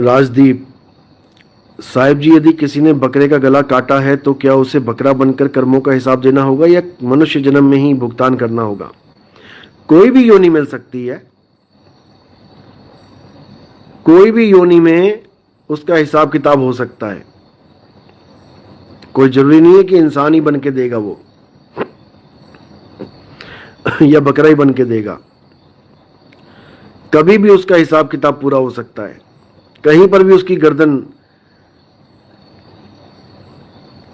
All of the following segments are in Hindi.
राजदीप साहिब जी, यदि किसी ने बकरे का गला काटा है तो क्या उसे बकरा बनकर कर्मों का हिसाब देना होगा या मनुष्य जन्म में ही भुगतान करना होगा? कोई भी योनि मिल सकती है, कोई भी योनि में उसका हिसाब किताब हो सकता है। कोई जरूरी नहीं है कि इंसान ही बन के देगा वो या बकरा ही बन के देगा। कभी भी उसका हिसाब किताब पूरा हो सकता है। कहीं पर भी उसकी गर्दन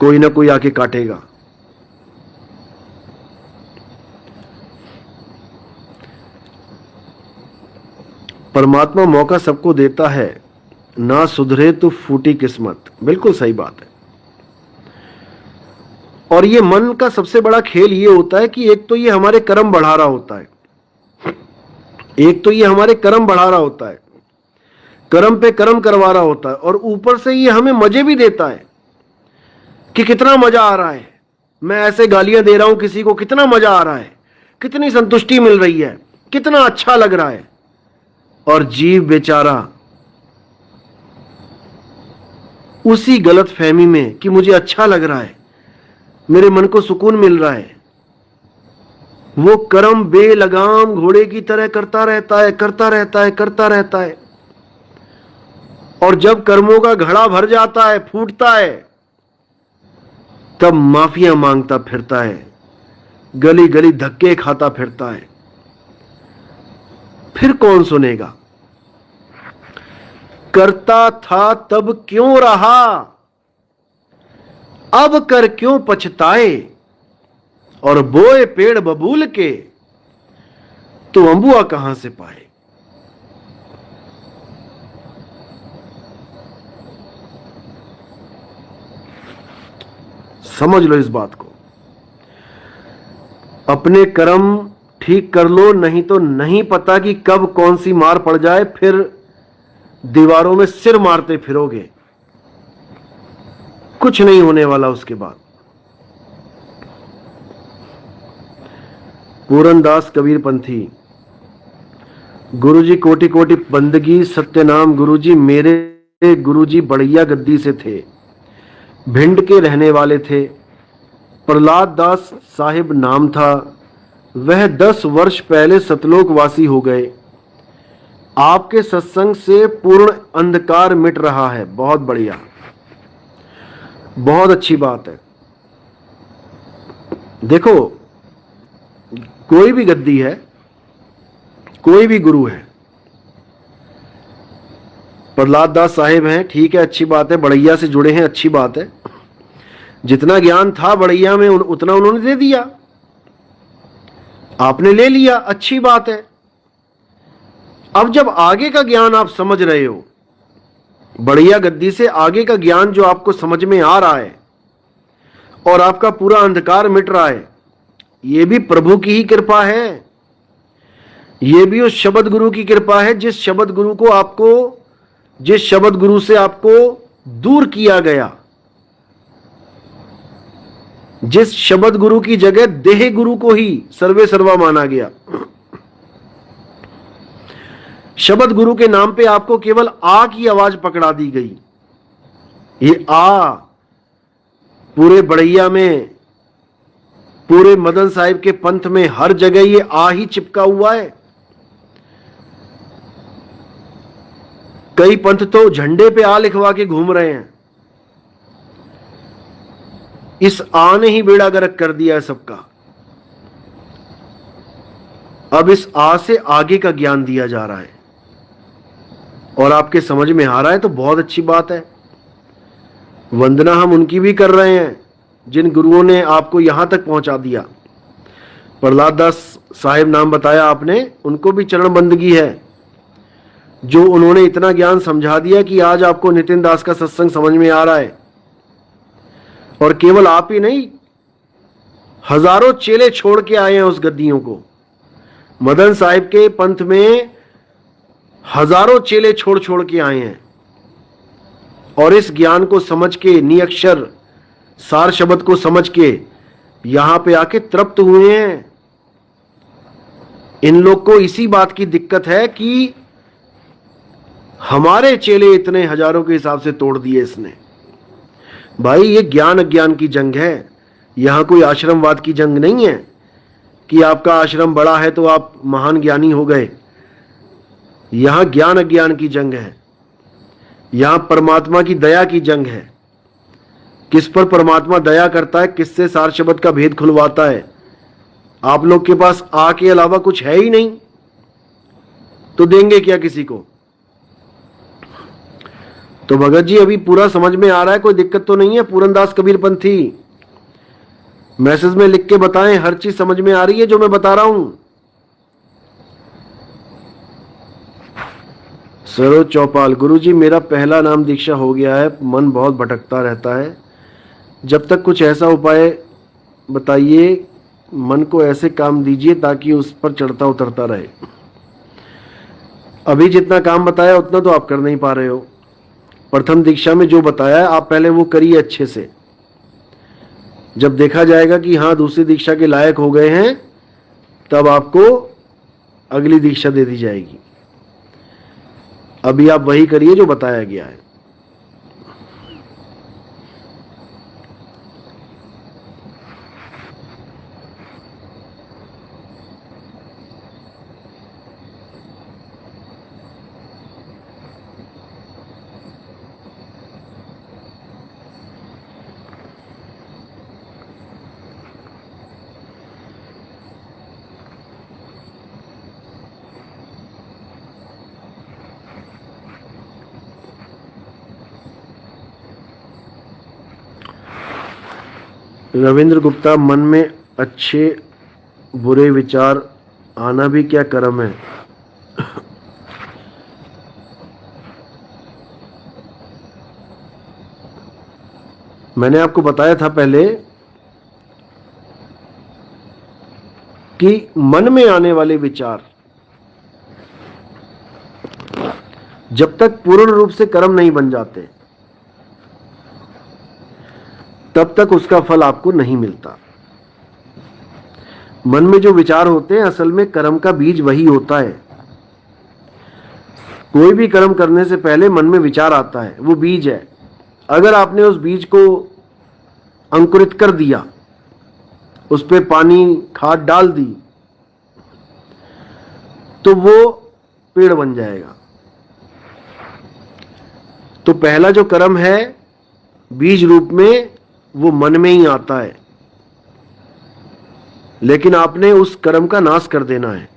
कोई ना कोई आके काटेगा। परमात्मा मौका सबको देता है, ना सुधरे तो फूटी किस्मत। बिल्कुल सही बात है। और ये मन का सबसे बड़ा खेल ये होता है कि एक तो ये हमारे कर्म बढ़ा रहा होता है, एक तो ये हमारे कर्म बढ़ा रहा होता है, कर्म पे कर्म करवा रहा होता है, और ऊपर से ये हमें मजे भी देता है कि कितना मजा आ रहा है, मैं ऐसे गालियां दे रहा हूं किसी को, कितना मजा आ रहा है, कितनी संतुष्टि मिल रही है, कितना अच्छा लग रहा है। और जीव बेचारा उसी गलत फहमी में कि मुझे अच्छा लग रहा है, मेरे मन को सुकून मिल रहा है, वो कर्म बेलगाम घोड़े की तरह करता रहता है, करता रहता है, करता रहता है। और जब कर्मों का घड़ा भर जाता है, फूटता है, तब माफिया मांगता फिरता है, गली गली धक्के खाता फिरता है। फिर कौन सुनेगा? करता था तब क्यों रहा, अब कर क्यों पछताए, और बोए पेड़ बबूल के तो अंबुआ कहां से पाए। समझ लो इस बात को। अपने कर्म ठीक कर लो, नहीं तो नहीं पता कि कब कौन सी मार पड़ जाए, फिर दीवारों में सिर मारते फिरोगे, कुछ नहीं होने वाला उसके बाद। पूरनदास कबीर पंथी, गुरुजी कोटि कोटि बंदगी, सत्यनाम गुरुजी मेरे गुरुजी बढ़िया गद्दी से थे, भिंड के रहने वाले थे। प्रहलाद दास साहिब नाम था, वह 10 वर्ष पहले सतलोकवासी हो गए। आपके सत्संग से पूर्ण अंधकार मिट रहा है। बहुत बढ़िया, बहुत अच्छी बात है। देखो, कोई भी गद्दी है, कोई भी गुरु है, प्रहलाद दास साहिब हैं, ठीक है, अच्छी बात है, बढ़ैया से जुड़े हैं, अच्छी बात है। जितना ज्ञान था बढ़ैया में उतना उन्होंने दे दिया, आपने ले लिया, अच्छी बात है। अब जब आगे का ज्ञान आप समझ रहे हो, बढ़िया गद्दी से आगे का ज्ञान जो आपको समझ में आ रहा है और आपका पूरा अंधकार मिट रहा है, यह भी प्रभु की ही कृपा है, यह भी उस शब्द गुरु की कृपा है, जिस शब्द गुरु से आपको दूर किया गया, जिस शब्द गुरु की जगह देह गुरु को ही सर्वे सर्वा माना गया। शब्द गुरु के नाम पे आपको केवल आ की आवाज पकड़ा दी गई। ये आ पूरे बढ़ैया में, पूरे मदन साहिब के पंथ में हर जगह ये आ ही चिपका हुआ है। कई पंथ तो झंडे पे आ लिखवा के घूम रहे हैं। इस आ ने ही बेड़ा गर्क कर दिया है सबका। अब इस आ से आगे का ज्ञान दिया जा रहा है और आपके समझ में आ रहा है तो बहुत अच्छी बात है। वंदना हम उनकी भी कर रहे हैं जिन गुरुओं ने आपको यहां तक पहुंचा दिया। प्रहलाद दास साहिब नाम बताया आपने, उनको भी चरण बंदगी है, जो उन्होंने इतना ज्ञान समझा दिया कि आज आपको नितिन दास का सत्संग समझ में आ रहा है। और केवल आप ही नहीं, हजारों चेले छोड़ के आए हैं उस गद्दियों को। मदन साहिब के पंथ में हजारों चेले छोड़ छोड़ के आए हैं और इस ज्ञान को समझ के, निअक्षर सार शब्द को समझ के यहां पे आके तृप्त हुए हैं। इन लोग को इसी बात की दिक्कत है कि हमारे चेले इतने हजारों के हिसाब से तोड़ दिए इसने। भाई ये ज्ञान अज्ञान की जंग है, यहां कोई आश्रमवाद की जंग नहीं है कि आपका आश्रम बड़ा है तो आप महान ज्ञानी हो गए। यहां ज्ञान अज्ञान की जंग है, यहां परमात्मा की दया की जंग है। किस पर परमात्मा दया करता है, किससे सार शब्द का भेद खुलवाता है। आप लोग के पास आ के अलावा कुछ है ही नहीं तो देंगे क्या किसी को। तो भगत जी अभी पूरा समझ में आ रहा है, कोई दिक्कत तो नहीं है। पूरनदास कबीरपंथी मैसेज में लिख के बताएं हर चीज समझ में आ रही है जो मैं बता रहा हूं। सरोज चौपाल, गुरुजी मेरा पहला नाम दीक्षा हो गया है, मन बहुत भटकता रहता है, जब तक कुछ ऐसा उपाय बताइए, मन को ऐसे काम दीजिए ताकि उस पर चढ़ता उतरता रहे। अभी जितना काम बताया उतना तो आप कर नहीं पा रहे हो। प्रथम दीक्षा में जो बताया है आप पहले वो करिए अच्छे से। जब देखा जाएगा कि हाँ दूसरी दीक्षा के लायक हो गए हैं, तब आपको अगली दीक्षा दे दी जाएगी। अभी आप वही करिए जो बताया गया है। रविंद्र गुप्ता, मन में अच्छे बुरे विचार आना भी क्या कर्म है? मैंने आपको बताया था पहले कि मन में आने वाले विचार जब तक पूर्ण रूप से कर्म नहीं बन जाते तब तक उसका फल आपको नहीं मिलता। मन में जो विचार होते हैं असल में कर्म का बीज वही होता है। कोई भी कर्म करने से पहले मन में विचार आता है, वो बीज है। अगर आपने उस बीज को अंकुरित कर दिया, उस पे पानी खाद डाल दी, तो वो पेड़ बन जाएगा। तो पहला जो कर्म है बीज रूप में वो मन में ही आता है, लेकिन आपने उस कर्म का नाश कर देना है।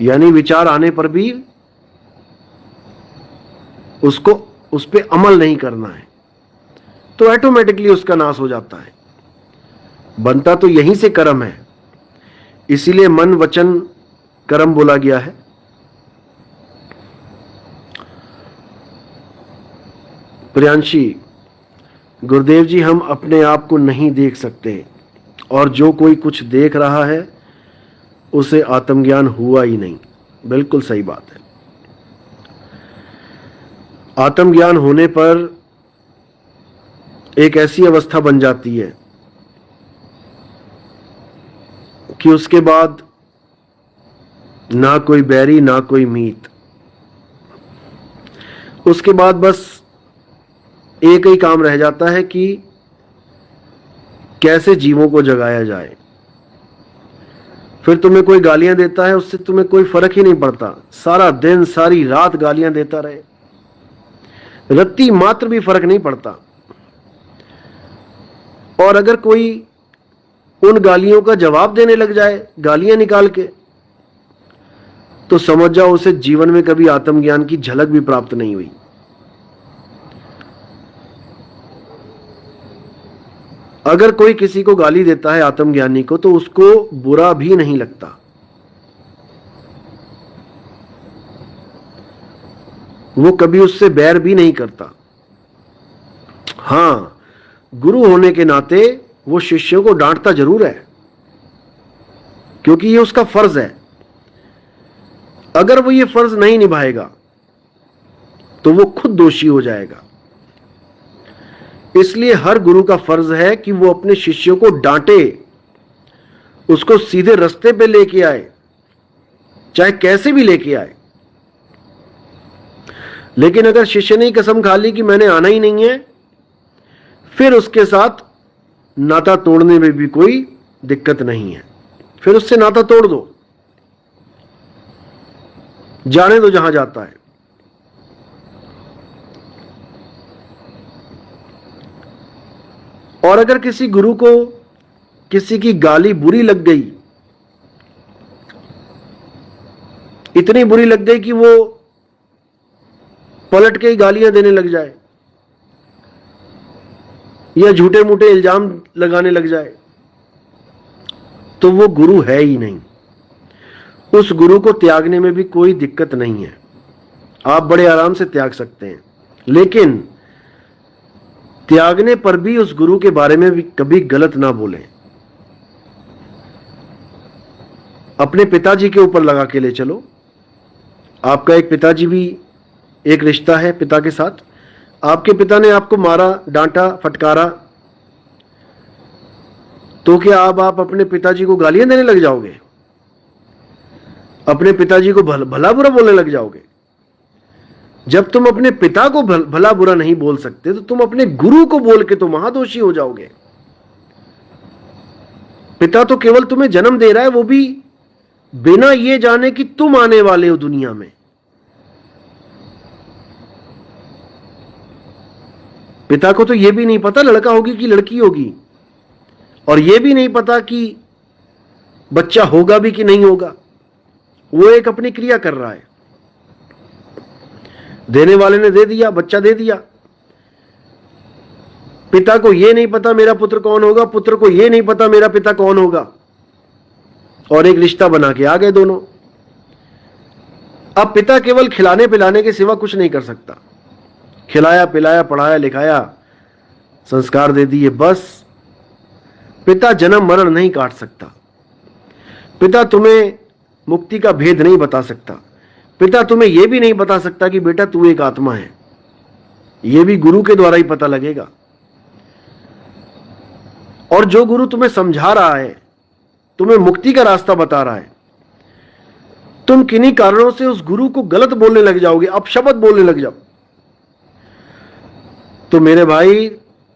यानी विचार आने पर भी उसको उस पे अमल नहीं करना है, तो ऑटोमेटिकली उसका नाश हो जाता है। बनता तो यहीं से कर्म है, इसीलिए मन वचन कर्म बोला गया है। प्रियांशी, गुरुदेव जी हम अपने आप को नहीं देख सकते और जो कोई कुछ देख रहा है उसे आत्मज्ञान हुआ ही नहीं। बिल्कुल सही बात है। आत्मज्ञान होने पर एक ऐसी अवस्था बन जाती है कि उसके बाद ना कोई बैरी ना कोई मीत। उसके बाद बस एक ही काम रह जाता है कि कैसे जीवों को जगाया जाए। फिर तुम्हें कोई गालियां देता है, उससे तुम्हें कोई फर्क ही नहीं पड़ता। सारा दिन सारी रात गालियां देता रहे, रत्ती मात्र भी फर्क नहीं पड़ता। और अगर कोई उन गालियों का जवाब देने लग जाए गालियां निकाल के, तो समझ जाओ उसे जीवन में कभी आत्मज्ञान की झलक भी प्राप्त नहीं हुई। अगर कोई किसी को गाली देता है आत्मज्ञानी को, तो उसको बुरा भी नहीं लगता। वो कभी उससे बैर भी नहीं करता। हां, गुरु होने के नाते वो शिष्यों को डांटता जरूर है, क्योंकि ये उसका फर्ज है। अगर वो ये फर्ज नहीं निभाएगा तो वो खुद दोषी हो जाएगा। इसलिए हर गुरु का फर्ज है कि वो अपने शिष्यों को डांटे, उसको सीधे रास्ते पे लेके आए। चाहे कैसे भी लेके आए। लेकिन अगर शिष्य ने कसम खा ली कि मैंने आना ही नहीं है, फिर उसके साथ नाता तोड़ने में भी कोई दिक्कत नहीं है। फिर उससे नाता तोड़ दो, जाने दो जहां जाता है। और अगर किसी गुरु को किसी की गाली बुरी लग गई, इतनी बुरी लग गई कि वो पलट के ही गालियां देने लग जाए या झूठे मूठे इल्जाम लगाने लग जाए, तो वो गुरु है ही नहीं। उस गुरु को त्यागने में भी कोई दिक्कत नहीं है, आप बड़े आराम से त्याग सकते हैं। लेकिन त्यागने पर भी उस गुरु के बारे में भी कभी गलत ना बोलें। अपने पिताजी के ऊपर लगा के ले चलो। आपका एक पिताजी भी, एक रिश्ता है पिता के साथ। आपके पिता ने आपको मारा, डांटा, फटकारा, तो क्या अब आप अपने पिताजी को गालियां देने लग जाओगे? अपने पिताजी को भला बुरा बोलने लग जाओगे? जब तुम अपने पिता को भला बुरा नहीं बोल सकते, तो तुम अपने गुरु को बोल के तो महादोषी हो जाओगे। पिता तो केवल तुम्हें जन्म दे रहा है, वो भी बिना ये जाने कि तुम आने वाले हो दुनिया में। पिता को तो यह भी नहीं पता लड़का होगी कि लड़की होगी, और यह भी नहीं पता कि बच्चा होगा भी कि नहीं होगा। वो एक अपनी क्रिया कर रहा है। देने वाले ने दे दिया, बच्चा दे दिया। पिता को यह नहीं पता मेरा पुत्र कौन होगा, पुत्र को यह नहीं पता मेरा पिता कौन होगा, और एक रिश्ता बना के आ गए दोनों। अब पिता केवल खिलाने पिलाने के सिवा कुछ नहीं कर सकता। खिलाया पिलाया, पढ़ाया लिखाया, संस्कार दे दिए, बस। पिता जन्म मरण नहीं काट सकता। पिता तुम्हें मुक्ति का भेद नहीं बता सकता। पिता तुम्हें यह भी नहीं बता सकता कि बेटा तू एक आत्मा है। यह भी गुरु के द्वारा ही पता लगेगा। और जो गुरु तुम्हें समझा रहा है, तुम्हें मुक्ति का रास्ता बता रहा है, तुम किन्हीं कारणों से उस गुरु को गलत बोलने लग जाओगे, अपशब्द बोलने लग जाओ, तो मेरे भाई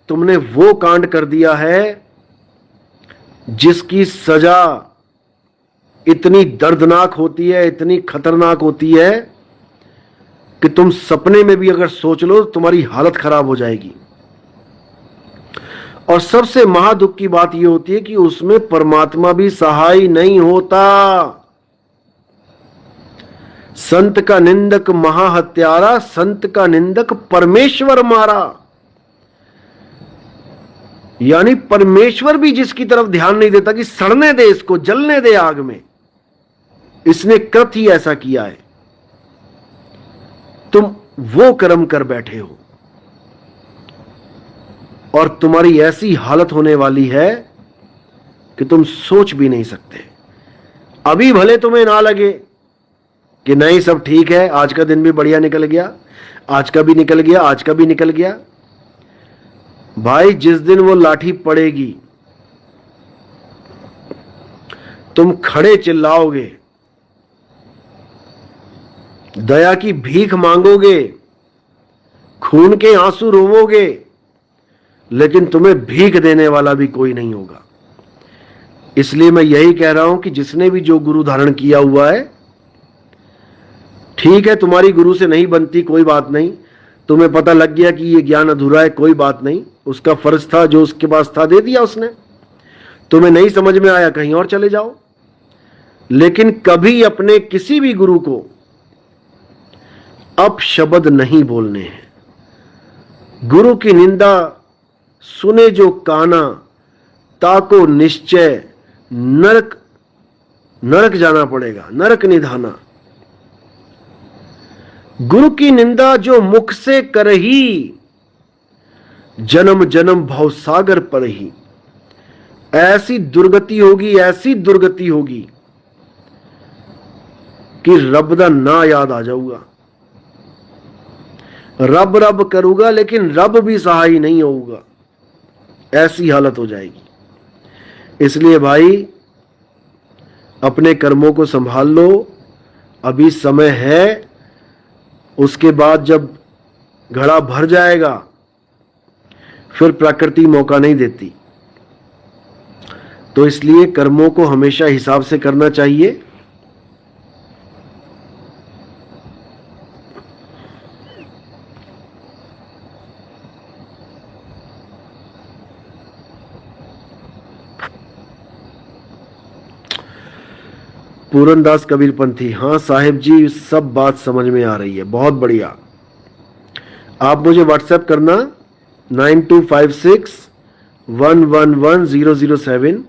तुमने वो कांड कर दिया है जिसकी सजा इतनी दर्दनाक होती है, इतनी खतरनाक होती है कि तुम सपने में भी अगर सोच लो तुम्हारी हालत खराब हो जाएगी। और सबसे महादुख की बात यह होती है कि उसमें परमात्मा भी सहाय नहीं होता। संत का निंदक महाहत्यारा, संत का निंदक परमेश्वर मारा। यानी परमेश्वर भी जिसकी तरफ ध्यान नहीं देता कि सड़ने दे इसको, जलने दे आग में, इसने कृत ही ऐसा किया है, तुम वो कर्म कर बैठे हो और तुम्हारी ऐसी हालत होने वाली है कि तुम सोच भी नहीं सकते। अभी भले तुम्हें ना लगे कि नहीं सब ठीक है, आज का दिन भी बढ़िया निकल गया, आज का भी निकल गया, आज का भी निकल गया। भाई जिस दिन वो लाठी पड़ेगी, तुम खड़े चिल्लाओगे, दया की भीख मांगोगे, खून के आंसू रोवोगे, लेकिन तुम्हें भीख देने वाला भी कोई नहीं होगा। इसलिए मैं यही कह रहा हूं कि जिसने भी जो गुरु धारण किया हुआ है, ठीक है, तुम्हारी गुरु से नहीं बनती, कोई बात नहीं। तुम्हें पता लग गया कि ये ज्ञान अधूरा है, कोई बात नहीं। उसका फर्ज था, जो उसके पास था दे दिया उसने। तुम्हें नहीं समझ में आया, कहीं और चले जाओ। लेकिन कभी अपने किसी भी गुरु को अपशब्द नहीं बोलने हैं। गुरु की निंदा सुने जो काना, ताको निश्चय नरक, नरक जाना पड़ेगा, नरक निधाना। गुरु की निंदा जो मुख से करही, जन्म जन्म भव सागर पर ही। ऐसी दुर्गति होगी, ऐसी दुर्गति होगी कि रब दा ना याद आ जाऊगा। रब रब करूंगा लेकिन रब भी सहाय नहीं होगा, ऐसी हालत हो जाएगी। इसलिए भाई अपने कर्मों को संभाल लो, अभी समय है, उसके बाद जब घड़ा भर जाएगा फिर प्रकृति मौका नहीं देती। तो इसलिए कर्मों को हमेशा हिसाब से करना चाहिए। पूरनदास कबीरपंथी, हाँ साहिब जी, सब बात समझ में आ रही है, बहुत बढ़िया। आप मुझे व्हाट्सएप करना 9256111007।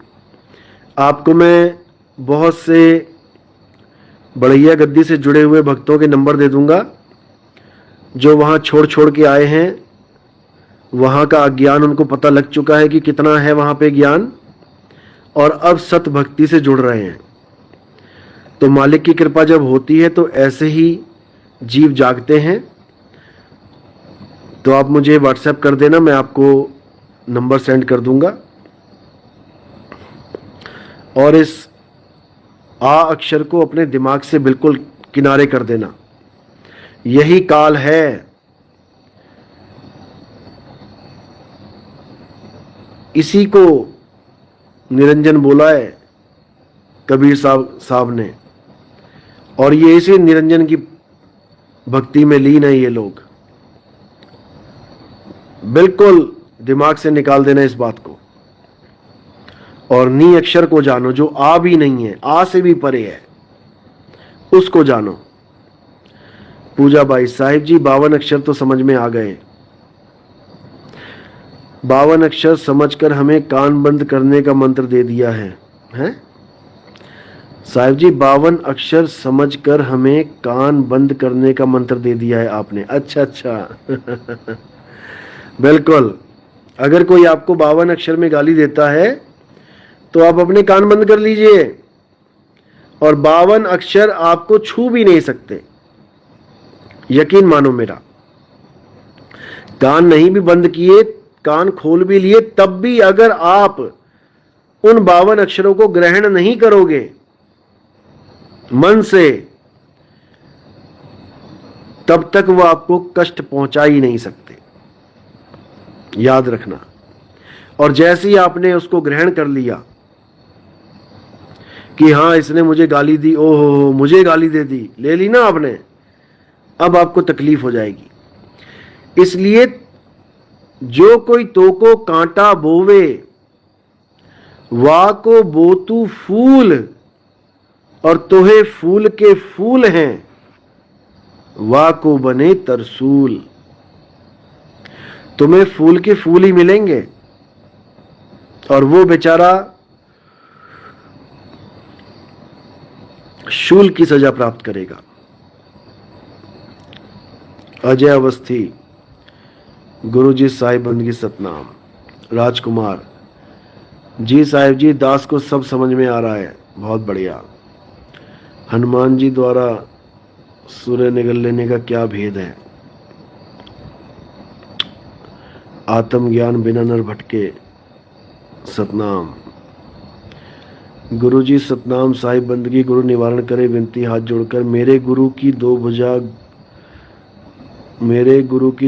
आपको मैं बहुत से बढ़िया गद्दी से जुड़े हुए भक्तों के नंबर दे दूंगा जो वहाँ छोड़ छोड़ के आए हैं। वहाँ का अज्ञान उनको पता लग चुका है कि कितना है वहाँ पे ज्ञान, और अब सत भक्ति से जुड़ रहे हैं। तो मालिक की कृपा जब होती है तो ऐसे ही जीव जागते हैं। तो आप मुझे व्हाट्सएप कर देना, मैं आपको नंबर सेंड कर दूंगा। और इस आ अक्षर को अपने दिमाग से बिल्कुल किनारे कर देना। यही काल है। इसी को निरंजन बोला है कबीर साहब ने, और ये इसी निरंजन की भक्ति में लीन है ये लोग। बिल्कुल दिमाग से निकाल देना इस बात को। और नी अक्षर को जानो, जो आ भी नहीं है, आ से भी परे है, उसको जानो। पूजा बाई, साहिब जी 52 अक्षर तो समझ में आ गए। 52 अक्षर समझकर हमें कान बंद करने का मंत्र दे दिया है, हैं? साहिब जी 52 अक्षर समझकर हमें कान बंद करने का मंत्र दे दिया है आपने। अच्छा अच्छा बिल्कुल। अगर कोई आपको 52 अक्षर में गाली देता है तो आप अपने कान बंद कर लीजिए, और 52 अक्षर आपको छू भी नहीं सकते। यकीन मानो मेरा। कान नहीं भी बंद किए, कान खोल भी लिए, तब भी अगर आप उन 52 अक्षरों को ग्रहण नहीं करोगे मन से, तब तक वो आपको कष्ट पहुंचा ही नहीं सकते। याद रखना। और जैसे ही आपने उसको ग्रहण कर लिया कि हाँ इसने मुझे गाली दी, ओहो मुझे गाली दे दी, ले ली ना आपने, अब आपको तकलीफ हो जाएगी। इसलिए जो कोई तो को कांटा बोवे, वा को बोतू फूल, और तोहे फूल के फूल हैं, वा को बने तरसूल। तुम्हें फूल के फूल ही मिलेंगे, और वो बेचारा शूल की सजा प्राप्त करेगा। अजय अवस्थी, गुरुजी साहिब बंदगी सतनाम। राजकुमार जी, साहिब जी दास को सब समझ में आ रहा है, बहुत बढ़िया। हनुमान जी द्वारा सूर्य निगल लेने का क्या भेद है? आत्मज्ञान बिना नर भटके, सतनाम। गुरु जी सतनाम। साहिब बंदगी, गुरु निवारण करे, विनती हाथ जोड़कर। मेरे गुरु की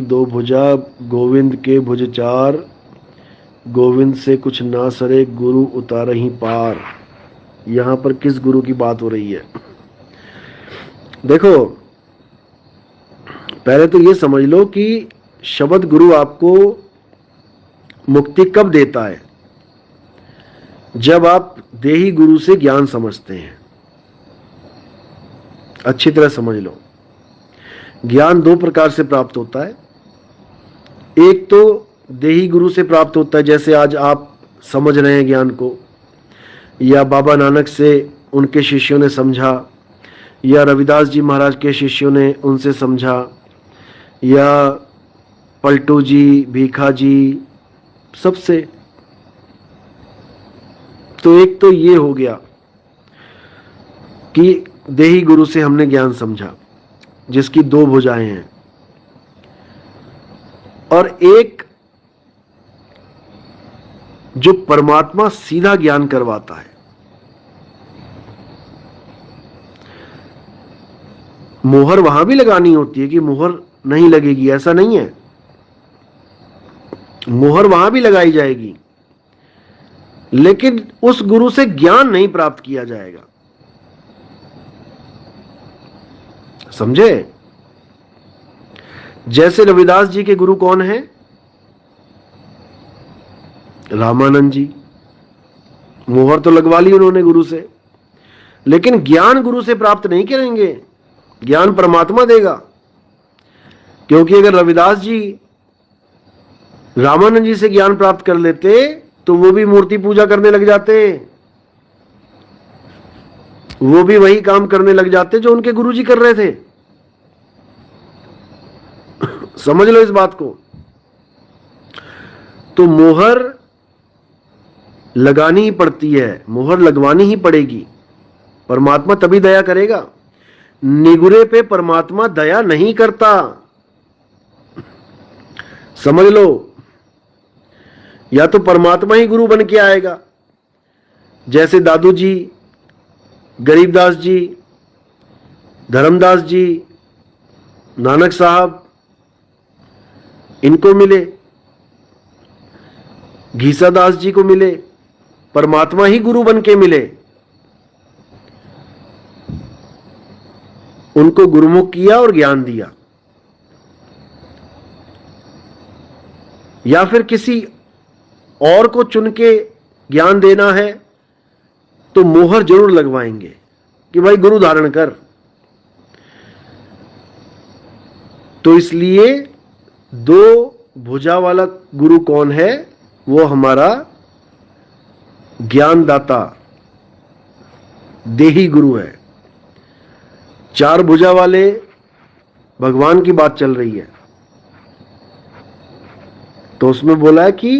दो भुजा गोविंद के भुज चार, गोविंद से कुछ ना सरे, गुरु उतार ही पार। यहां पर किस गुरु की बात हो रही है? देखो, पहले तो ये समझ लो कि शब्द गुरु आपको मुक्ति कब देता है? जब आप देही गुरु से ज्ञान समझते हैं। अच्छी तरह समझ लो, ज्ञान दो प्रकार से प्राप्त होता है। एक तो देही गुरु से प्राप्त होता है, जैसे आज आप समझ रहे हैं ज्ञान को, या बाबा नानक से उनके शिष्यों ने समझा, या रविदास जी महाराज के शिष्यों ने उनसे समझा, या पलटू जी, भीखा जी, सबसे। तो एक तो ये हो गया कि देही गुरु से हमने ज्ञान समझा, जिसकी दो भुजाएं हैं। और एक जो परमात्मा सीधा ज्ञान करवाता है, मोहर वहां भी लगानी होती है कि मोहर नहीं लगेगी, ऐसा नहीं है। मोहर वहां भी लगाई जाएगी, लेकिन उस गुरु से ज्ञान नहीं प्राप्त किया जाएगा। समझे? जैसे रविदास जी के गुरु कौन है? रामानंद जी। मोहर तो लगवा ली उन्होंने गुरु से, लेकिन ज्ञान गुरु से प्राप्त नहीं करेंगे, ज्ञान परमात्मा देगा। क्योंकि अगर रविदास जी रामानंद जी से ज्ञान प्राप्त कर लेते तो वो भी मूर्ति पूजा करने लग जाते, वो भी वही काम करने लग जाते जो उनके गुरुजी कर रहे थे। समझ लो इस बात को। तो मोहर लगानी ही पड़ती है, मोहर लगवानी ही पड़ेगी, परमात्मा तभी दया करेगा। निगुरे पे परमात्मा दया नहीं करता, समझ लो। या तो परमात्मा ही गुरु बन के आएगा, जैसे दादू जी, गरीबदास जी, धर्मदास जी, नानक साहब, इनको मिले, घीसादास जी को मिले, परमात्मा ही गुरु बन के मिले, उनको गुरुमुख किया और ज्ञान दिया। या फिर किसी और को चुन के ज्ञान देना है तो मोहर जरूर लगवाएंगे कि भाई गुरु धारण कर। तो इसलिए दो भुजा वाला गुरु कौन है? वो हमारा ज्ञानदाता देही गुरु है। चार भुजा वाले भगवान की बात चल रही है, तो उसमें बोला है कि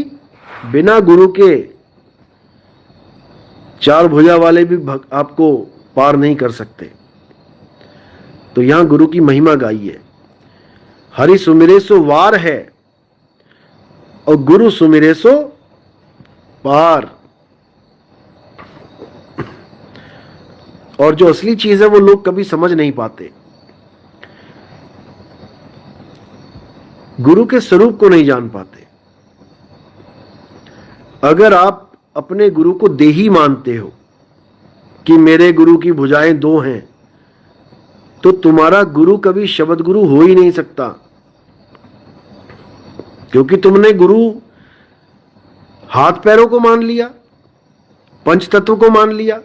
बिना गुरु के चार भुजा वाले भी आपको पार नहीं कर सकते। तो यहां गुरु की महिमा गाई है। हरि सुमिरे सो वार है और गुरु सुमिरे सो पार। और जो असली चीज है वो लोग कभी समझ नहीं पाते, गुरु के स्वरूप को नहीं जान पाते। अगर आप अपने गुरु को देही मानते हो कि मेरे गुरु की भुजाएं दो हैं, तो तुम्हारा गुरु कभी शब्द गुरु हो ही नहीं सकता, क्योंकि तुमने गुरु हाथ पैरों को मान लिया, पंच तत्व को मान लिया।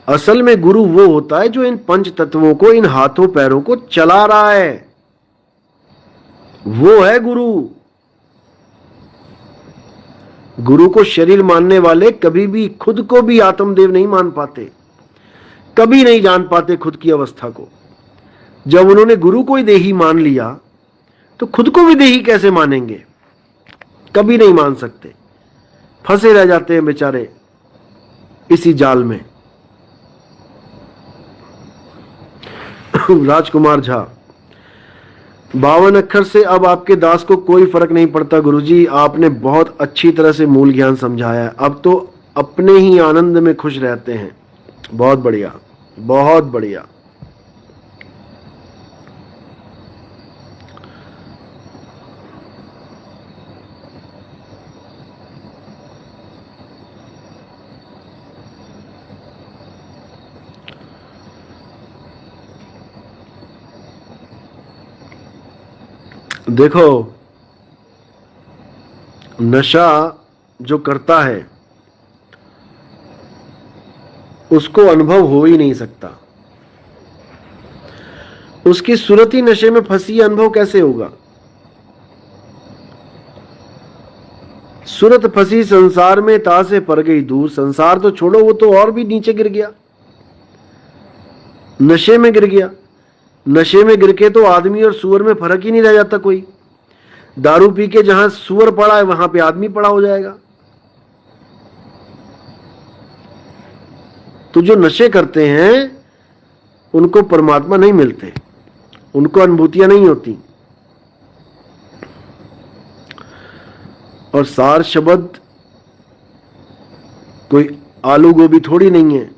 असल में गुरु वो होता है जो इन पंच तत्वों को, इन हाथों पैरों को चला रहा है, वो है गुरु। गुरु को शरीर मानने वाले कभी भी खुद को भी आत्मदेव नहीं मान पाते, कभी नहीं जान पाते खुद की अवस्था को। जब उन्होंने गुरु को ही देही मान लिया तो खुद को भी देही कैसे मानेंगे? कभी नहीं मान सकते, फंसे रह जाते हैं बेचारे इसी जाल में। राजकुमार झा, 52 अक्षर से अब आपके दास को कोई फर्क नहीं पड़ता। गुरुजी आपने बहुत अच्छी तरह से मूल ज्ञान समझाया है, अब तो अपने ही आनंद में खुश रहते हैं। बहुत बढ़िया, बहुत बढ़िया। देखो, नशा जो करता है उसको अनुभव हो ही नहीं सकता, उसकी सूरत ही नशे में फंसी, अनुभव कैसे होगा? सूरत फंसी संसार में, ता से पर गई दूर। संसार तो छोड़ो, वो तो और भी नीचे गिर गया, नशे में गिर गया। नशे में गिर के तो आदमी और सूअर में फर्क ही नहीं रह जाता कोई। दारू पी के जहां सूअर पड़ा है वहां पे आदमी पड़ा हो जाएगा। तो जो नशे करते हैं उनको परमात्मा नहीं मिलते, उनको अनुभूतियां नहीं होती। और सार शब्द कोई आलू गोभी थोड़ी नहीं है।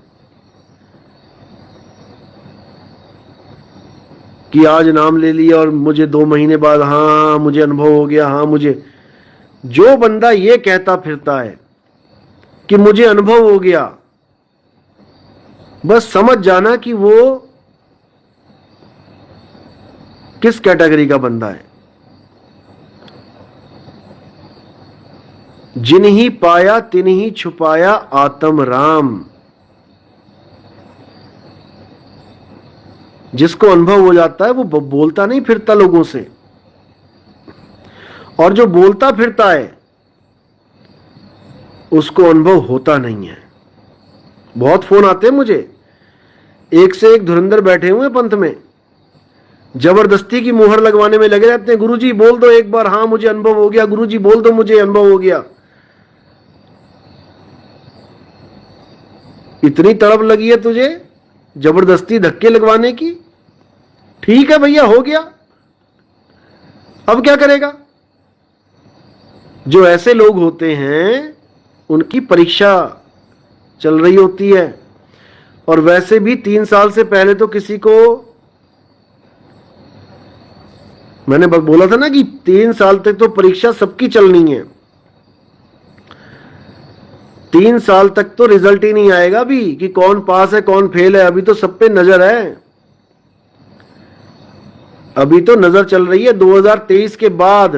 कि आज नाम ले लिया और मुझे 2 महीने बाद हाँ मुझे अनुभव हो गया, हाँ मुझे। जो बंदा ये कहता फिरता है कि मुझे अनुभव हो गया, बस समझ जाना कि वो किस कैटेगरी का बंदा है। जिन्हीं पाया तिन्हीं छुपाया आत्म राम। जिसको अनुभव हो जाता है वो बोलता नहीं फिरता लोगों से, और जो बोलता फिरता है उसको अनुभव होता नहीं है। बहुत फोन आते हैं मुझे, एक से एक धुरंधर बैठे हुए पंथ में, जबरदस्ती की मुहर लगवाने में लगे रहते हैं। गुरुजी बोल दो एक बार, हाँ मुझे अनुभव हो गया, गुरुजी बोल दो मुझे अनुभव हो गया। इतनी तड़प लगी है तुझे जबरदस्ती धक्के लगवाने की? ठीक है भैया, हो गया, अब क्या करेगा? जो ऐसे लोग होते हैं उनकी परीक्षा चल रही होती है। और वैसे भी 3 साल से पहले तो किसी को, मैंने बोला था ना कि 3 साल तक तो परीक्षा सबकी चलनी है। 3 साल तक तो रिजल्ट ही नहीं आएगा अभी कि कौन पास है कौन फेल है। अभी तो सब पे नजर है, अभी तो नजर चल रही है 2023 के बाद।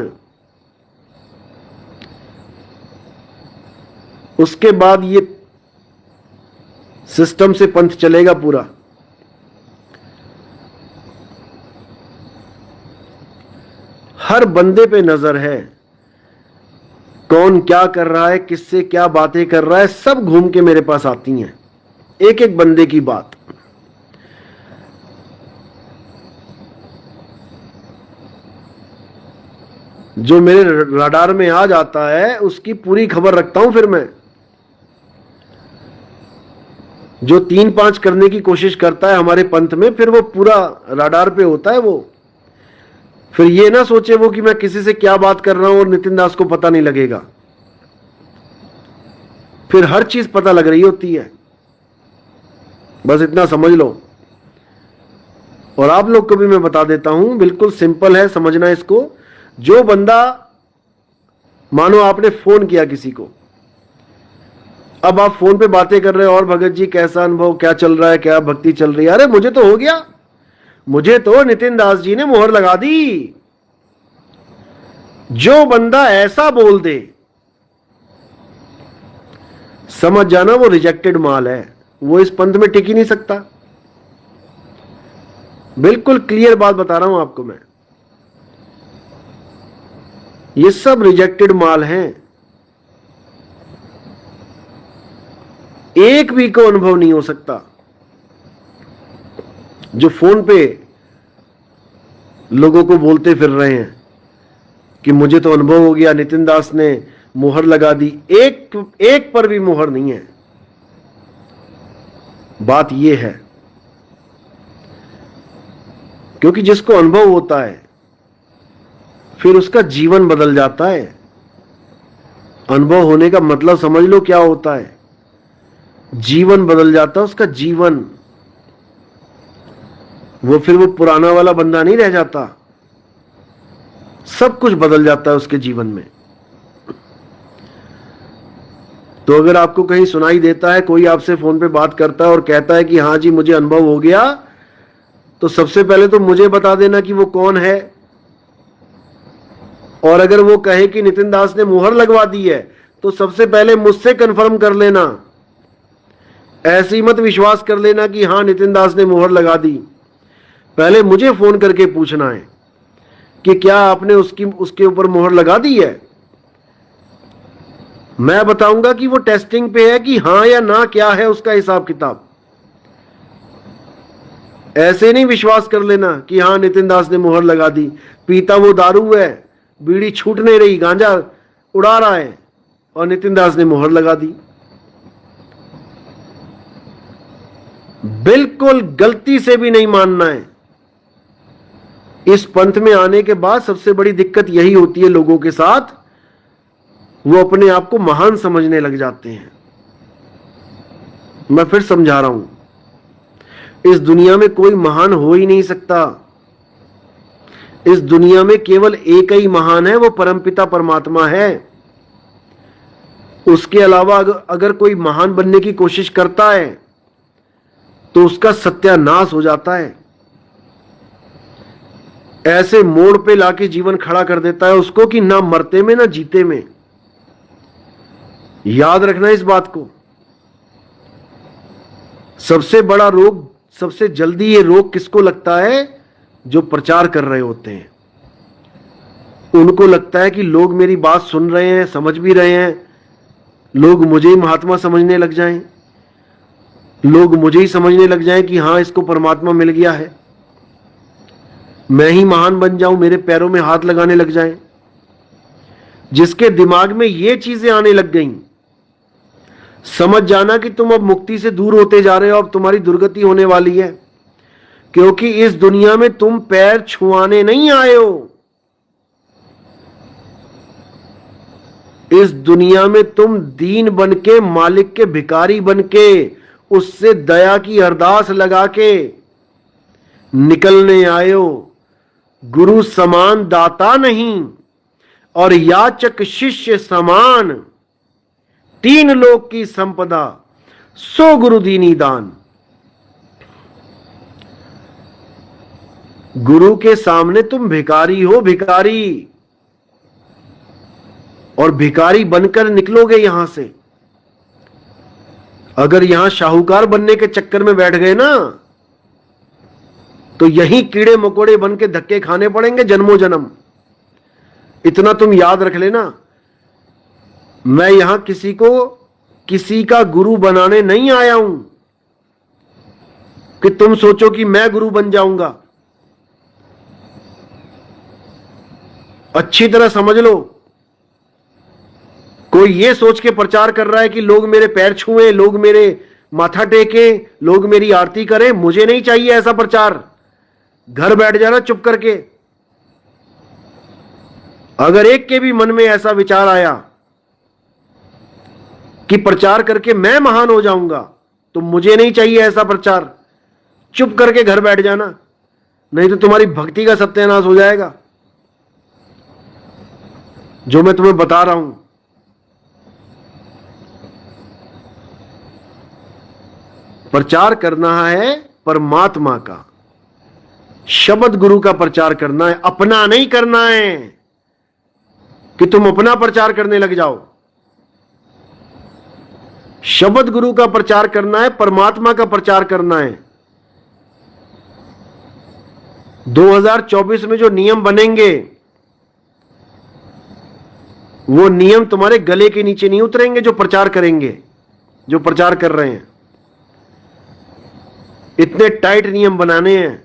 उसके बाद ये सिस्टम से पंथ चलेगा पूरा। हर बंदे पे नजर है, कौन क्या कर रहा है, किससे क्या बातें कर रहा है, सब घूम के मेरे पास आती हैं, एक एक बंदे की बात। जो मेरे रडार में आ जाता है उसकी पूरी खबर रखता हूं। फिर मैं, जो 3-5 करने की कोशिश करता है हमारे पंथ में, फिर वो पूरा रडार पे होता है। वो फिर ये ना सोचे वो कि मैं किसी से क्या बात कर रहा हूं और नितिन दास को पता नहीं लगेगा। फिर हर चीज पता लग रही होती है, बस इतना समझ लो। और आप लोग को भी मैं बता देता हूं, बिल्कुल सिंपल है समझना इसको। जो बंदा, मानो आपने फोन किया किसी को, अब आप फोन पे बातें कर रहे हो, और भगत जी कैसा अनुभव, क्या चल रहा है, क्या भक्ति चल रही है? अरे मुझे तो हो गया, मुझे तो नितिन दास जी ने मोहर लगा दी। जो बंदा ऐसा बोल दे, समझ जाना वो रिजेक्टेड माल है, वो इस पंथ में टिक ही नहीं सकता। बिल्कुल क्लियर बात बता रहा हूं आपको मैं, ये सब रिजेक्टेड माल हैं। एक भी को अनुभव नहीं हो सकता। जो फोन पे लोगों को बोलते फिर रहे हैं कि मुझे तो अनुभव हो गया, नितिन दास ने मोहर लगा दी, एक पर भी मोहर नहीं है। बात यह है, क्योंकि जिसको अनुभव होता है फिर उसका जीवन बदल जाता है। अनुभव होने का मतलब समझ लो क्या होता है, जीवन बदल जाता है उसका जीवन। फिर वो पुराना वाला बंदा नहीं रह जाता, सब कुछ बदल जाता है उसके जीवन में। तो अगर आपको कहीं सुनाई देता है, कोई आपसे फोन पे बात करता है और कहता है कि हां जी मुझे अनुभव हो गया, तो सबसे पहले तो मुझे बता देना कि वो कौन है। और अगर वो कहे कि नितिन दास ने मुहर लगवा दी है, तो सबसे पहले मुझसे कंफर्म कर लेना। ऐसी मत विश्वास कर लेना कि हां नितिन दास ने मुहर लगा दी। पहले मुझे फोन करके पूछना है कि क्या आपने उसके ऊपर मुहर लगा दी है। मैं बताऊंगा कि वो टेस्टिंग पे है कि हां या ना, क्या है उसका हिसाब किताब। ऐसे नहीं विश्वास कर लेना कि हां नितिन दास ने मुहर लगा दी। पीता वो दारू है, बीड़ी छूट नहीं रही, गांजा उड़ा रहा है, और नितिन दास ने मुहर लगा दी। बिल्कुल गलती से भी नहीं मानना है। इस पंथ में आने के बाद सबसे बड़ी दिक्कत यही होती है लोगों के साथ, वो अपने आप को महान समझने लग जाते हैं। मैं फिर समझा रहा हूं, इस दुनिया में कोई महान हो ही नहीं सकता। इस दुनिया में केवल एक ही महान है, वो परमपिता परमात्मा है। उसके अलावा अगर कोई महान बनने की कोशिश करता है तो उसका सत्यानाश हो जाता है। ऐसे मोड़ पे लाके जीवन खड़ा कर देता है उसको कि ना मरते में ना जीते में। याद रखना इस बात को। सबसे बड़ा रोग, सबसे जल्दी ये रोग किसको लगता है? जो प्रचार कर रहे होते हैं। उनको लगता है कि लोग मेरी बात सुन रहे हैं, समझ भी रहे हैं, लोग मुझे ही महात्मा समझने लग जाएं, लोग मुझे ही समझने लग जाएं कि हां इसको परमात्मा मिल गया है, मैं ही महान बन जाऊं, मेरे पैरों में हाथ लगाने लग जाएं। जिसके दिमाग में ये चीजें आने लग गईं, समझ जाना कि तुम अब मुक्ति से दूर होते जा रहे हो, अब तुम्हारी दुर्गति होने वाली है। क्योंकि इस दुनिया में तुम पैर छुआने नहीं आए हो। इस दुनिया में तुम दीन बनके, मालिक के भिखारी बनके, उससे दया की अरदास लगा के निकलने आए हो। गुरु समान दाता नहीं और याचक शिष्य समान, तीन लोक की संपदा सो गुरु दीनी दान। गुरु के सामने तुम भिखारी हो, भिखारी। और भिखारी बनकर निकलोगे यहां से। अगर यहां शाहूकार बनने के चक्कर में बैठ गए ना, तो यहीं कीड़े मकोड़े बन के धक्के खाने पड़ेंगे जन्मों जन्म। इतना तुम याद रख लेना। मैं यहां किसी को किसी का गुरु बनाने नहीं आया हूं कि तुम सोचो कि मैं गुरु बन जाऊंगा। अच्छी तरह समझ लो। कोई ये सोच के प्रचार कर रहा है कि लोग मेरे पैर छुएं, लोग मेरे माथा टेकें, लोग मेरी आरती करें। मुझे नहीं चाहिए ऐसा प्रचार। घर बैठ जाना चुप करके। अगर एक के भी मन में ऐसा विचार आया कि प्रचार करके मैं महान हो जाऊंगा, तो मुझे नहीं चाहिए ऐसा प्रचार। चुप करके घर बैठ जाना, नहीं तो तुम्हारी भक्ति का सत्यानाश हो जाएगा। जो मैं तुम्हें बता रहा हूं, प्रचार करना है परमात्मा का, शब्द गुरु का प्रचार करना है, अपना नहीं करना है कि तुम अपना प्रचार करने लग जाओ। शब्द गुरु का प्रचार करना है, परमात्मा का प्रचार करना है। 2024 में जो नियम बनेंगे, वो नियम तुम्हारे गले के नीचे नहीं उतरेंगे। जो प्रचार करेंगे, जो प्रचार कर रहे हैं, इतने टाइट नियम बनाने हैं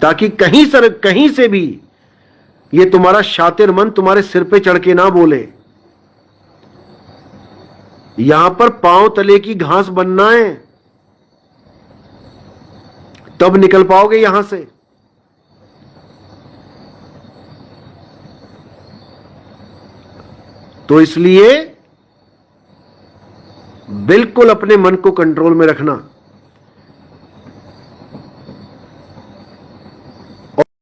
ताकि कहीं से भी ये तुम्हारा शातिर मन तुम्हारे सिर पे चढ़ के ना बोले। यहां पर पांव तले की घास बनना है, तब निकल पाओगे यहां से। तो इसलिए बिल्कुल अपने मन को कंट्रोल में रखना।